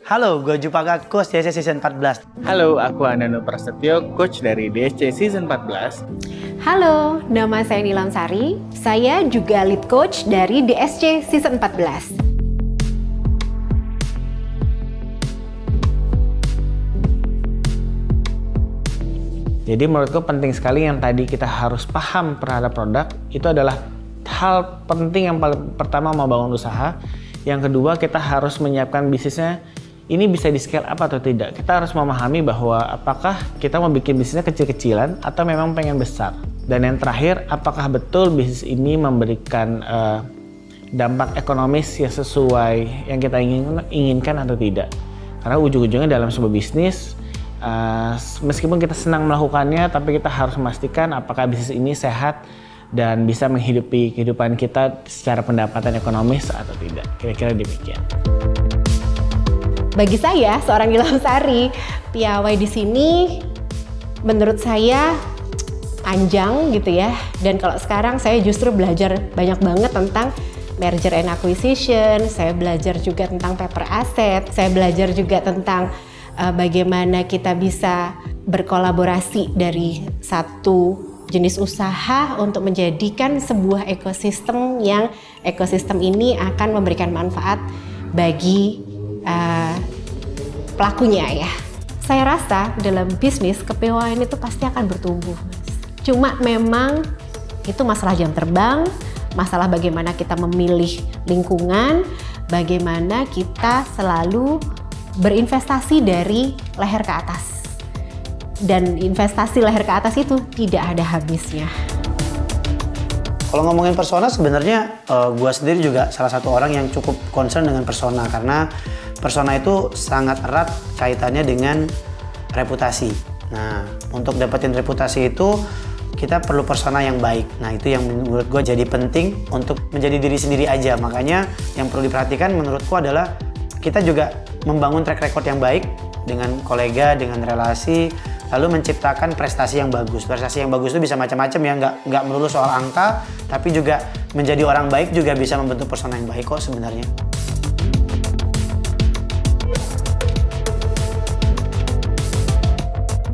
Halo, gue Jupaka, Coach DSC Season 14. Halo, aku Anano Prasetyo, Coach dari DSC Season 14. Halo, nama saya Nilam Sari. Saya juga Lead Coach dari DSC Season 14. Jadi menurutku penting sekali yang tadi kita harus paham terhadap produk. Itu adalah hal penting yang paling pertama membangun usaha. Yang kedua, kita harus menyiapkan bisnisnya. Ini bisa di scale up atau tidak. Kita harus memahami bahwa apakah kita mau bikin bisnisnya kecil-kecilan atau memang pengen besar. Dan yang terakhir, apakah betul bisnis ini memberikan dampak ekonomis yang sesuai yang kita inginkan atau tidak. Karena ujung-ujungnya dalam sebuah bisnis, meskipun kita senang melakukannya, tapi kita harus memastikan apakah bisnis ini sehat dan bisa menghidupi kehidupan kita secara pendapatan ekonomis atau tidak. Kira-kira demikian. Bagi saya, seorang Nilam Sari, piawai di sini menurut saya panjang gitu ya. Dan kalau sekarang saya justru belajar banyak banget tentang merger and acquisition, saya belajar juga tentang paper asset, saya belajar juga tentang bagaimana kita bisa berkolaborasi dari satu jenis usaha untuk menjadikan sebuah ekosistem yang ekosistem ini akan memberikan manfaat bagi pelakunya ya. Saya rasa dalam bisnis kepiawaian itu pasti akan bertumbuh, Mas. Cuma memang itu masalah jam terbang, masalah bagaimana kita memilih lingkungan, bagaimana kita selalu berinvestasi dari leher ke atas. Dan investasi leher ke atas itu tidak ada habisnya. Kalau ngomongin persona, sebenarnya gue sendiri juga salah satu orang yang cukup concern dengan persona. Karena persona itu sangat erat kaitannya dengan reputasi. Nah, untuk dapetin reputasi itu kita perlu persona yang baik. Nah, itu yang menurut gue jadi penting untuk menjadi diri sendiri aja. Makanya yang perlu diperhatikan menurutku adalah kita juga membangun track record yang baik dengan kolega, dengan relasi, lalu menciptakan prestasi yang bagus. Prestasi yang bagus itu bisa macam-macam ya, nggak melulu soal angka, tapi juga menjadi orang baik juga bisa membentuk persona yang baik kok sebenarnya.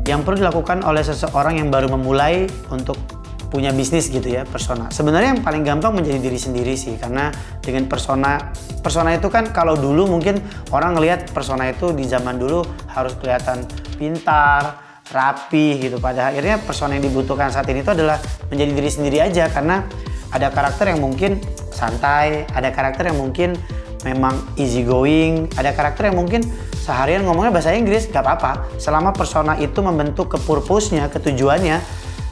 Yang perlu dilakukan oleh seseorang yang baru memulai untuk punya bisnis gitu ya, persona. Sebenarnya yang paling gampang menjadi diri sendiri sih, karena dengan persona itu kan kalau dulu mungkin orang ngelihat persona itu di zaman dulu harus kelihatan pintar, rapi gitu. Pada akhirnya persona yang dibutuhkan saat ini itu adalah menjadi diri sendiri aja, karena ada karakter yang mungkin santai, ada karakter yang mungkin memang easy going, ada karakter yang mungkin seharian ngomongnya bahasa Inggris, gak apa-apa. Selama persona itu membentuk ke purpose-nya, ke tujuannya,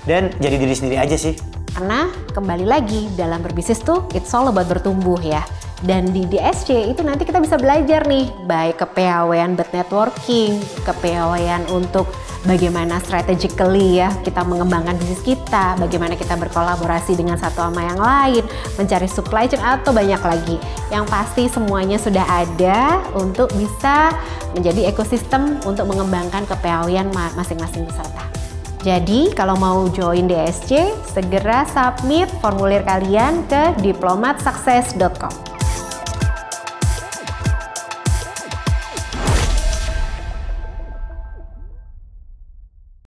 dan jadi diri sendiri aja sih. Karena kembali lagi dalam berbisnis tuh it's all about bertumbuh ya. Dan di DSC itu nanti kita bisa belajar nih, baik kepiawaian buat networking, kepiawaian untuk bagaimana strategically ya kita mengembangkan bisnis kita, bagaimana kita berkolaborasi dengan satu sama yang lain, mencari supply chain atau banyak lagi. Yang pasti semuanya sudah ada untuk bisa menjadi ekosistem untuk mengembangkan kepiawaian masing-masing peserta. Jadi kalau mau join DSC, segera submit formulir kalian ke diplomatsuccess.com.